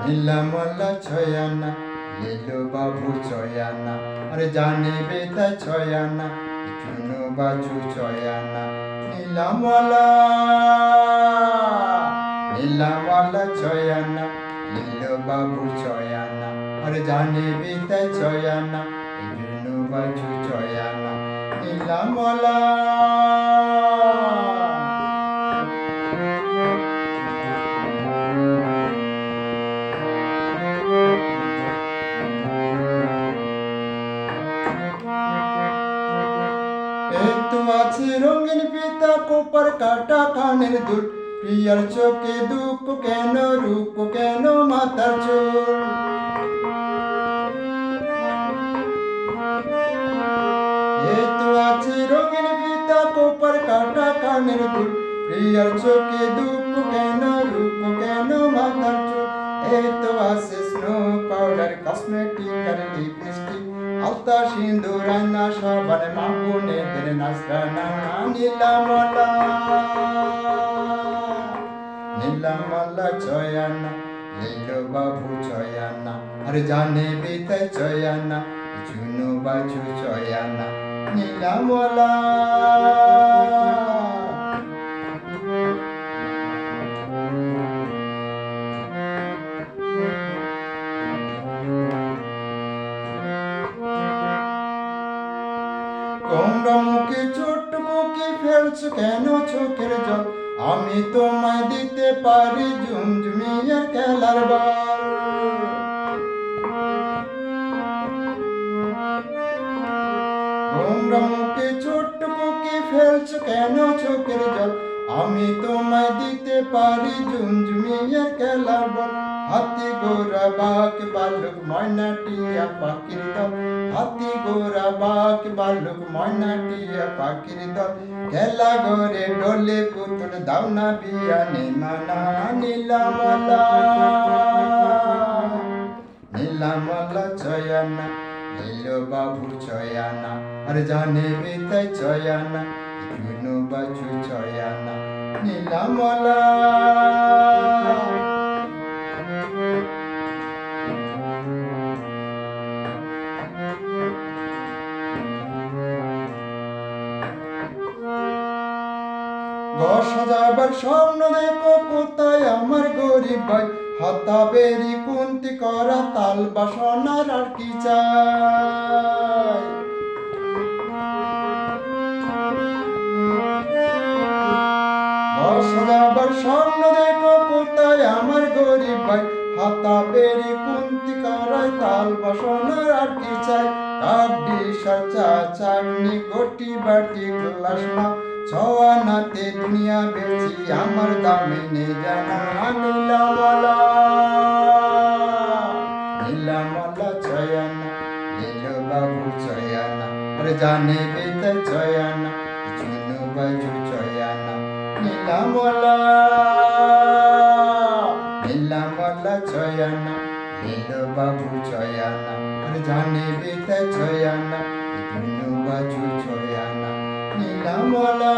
নীলামলা ছয়ানা লীলো বাবু ছয়ানা আরে জানে বেতা ছয়ানা চুনো বাজু ছয়ানা নীলামলা নীলামলা ছয়ানা লীলো বাবু ছয়ানা আরে জানে বেতা ছয়ানা চুনো বাজু ছয়ানা নীলামলা আছে রঙিন পিতা কোপার কাটা কানের দুল প্রিয়ার চোখে দুঃখ কেন রূপ কেন মাথার চুল আছে রঙিন পিতা কোপার কাটা কানের দুল প্রিয়ার চোখে দুঃখ কেন রূপ কেন মাথার চুল আছে স্নো পাউডার কসমেটিক আর লিপস্টিক আলতা সিন্দুর আয়না সাবান মাখনের নাচরানা নীলামলা নীলামলা ছয়ানা লীলো বাবু ছয়ানা আর জানে বেতাই ছয়ানা চুনো বাজু ছয়ানা নীলামলা তোমরা মুখে ছোট্ট বুকে ফেলছো কেন চোখের জল আমি তোমায় দিতে পারি ঝুমঝুমিয়ে খেলার বল তোমরা মুখে ছোট্ট বুকে ফেলছো কেন চোখের জল আমি তোমায় দিতে পারি ঝুমঝুমিয়ে খেলার বল হাতি গোরা বাঘ বালুক ময়না টিয়া পাখির দল হাতি গোরা বাঘ বালুক ময়না টিয়া পাখির দল খেলা ঘরে ডোলে পুতুল দাও না বিয়া নেমানা নীলামলা নীলামলা ছয়ানা লীলো বাবু ছয়ানা আর জানে বেতাই ছয়ানা চুনো বাজু ছয়ানা নীলামলা ঘর সাজাবার স্বপ্ন দেখো কোথায় আমার গরিব ভাই হাতা বেরি কুন্তি করা তাল বাসনার আর কি চাই ঘর সাজাবার স্বপ্ন দেখো কোথায় আমার গরিব ভাই হাতা বেরি কুন্তি করা তাল বাসনার আর কি চাই কাবডি সাচা চাটনি গটি বাটি গ্লাস না ছয়ানাতে দুনিয়া বেচি আমার দামে নে জানা নীলামলা নীলামলা ছয়ানা লীলো বাবু ছয়ানা আরে জানে বেতাই ছয়ানা চুনো বাজু ছয়ানা নীলামলা নীলামলা ছয়ানা লীলো বাবু ছয়ানা আরে জানে বেতাই ছয়ানা চুনো বাজু ছয়ানা নীলামলা